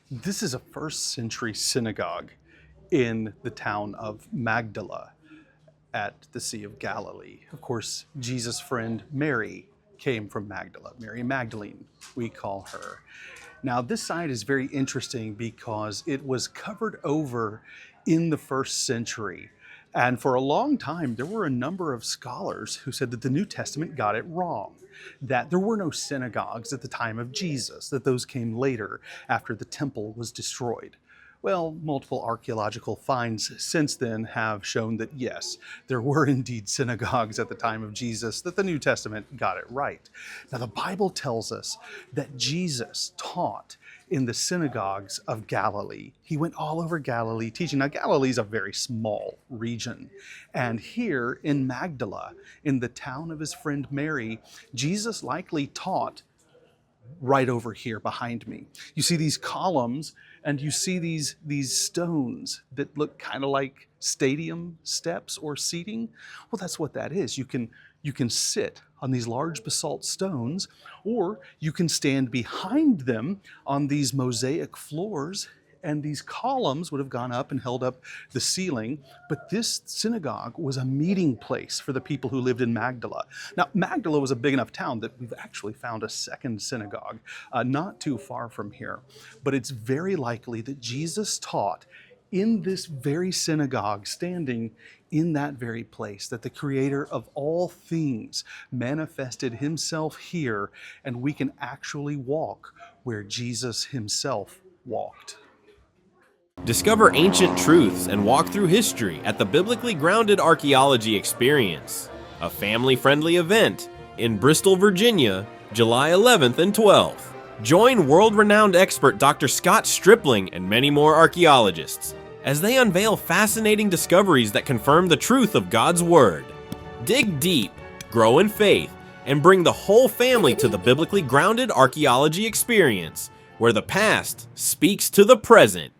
This is a first century synagogue in the town of Magdala at the Sea of Galilee. Of course, Jesus' friend Mary came from Magdala, Mary Magdalene, we call her. Now, this site is very interesting because it was covered over in the first century. And for a long time, there were a number of scholars who said that the New Testament got it wrong, that there were no synagogues at the time of Jesus, that those came later after the temple was destroyed. Well, multiple archaeological finds since then have shown that yes, there were indeed synagogues at the time of Jesus, that the New Testament got it right. Now, the Bible tells us that Jesus taught in the synagogues of Galilee. He went all over Galilee teaching. Now, Galilee is a very small region. And here in Magdala, in the town of his friend Mary, Jesus likely taught right over here behind me. You see these columns and you see these stones that look kind of like stadium steps or seating. Well, that's what that is. You can sit on these large basalt stones, or you can stand behind them on these mosaic floors, and these columns would have gone up and held up the ceiling. But this synagogue was a meeting place for the people who lived in Magdala. Now, Magdala was a big enough town that we've actually found a second synagogue not too far from here. But it's very likely that Jesus taught in this very synagogue, standing in that very place, that the creator of all things manifested himself here, and we can actually walk where Jesus himself walked. Discover ancient truths and walk through history at the Biblically Grounded Archaeology Experience, a family-friendly event in Bristol, Virginia, July 11th and 12th. Join world-renowned expert Dr. Scott Stripling and many more archaeologists as they unveil fascinating discoveries that confirm the truth of God's Word. Dig deep, grow in faith, and bring the whole family to the Biblically Grounded Archaeology Experience, where the past speaks to the present.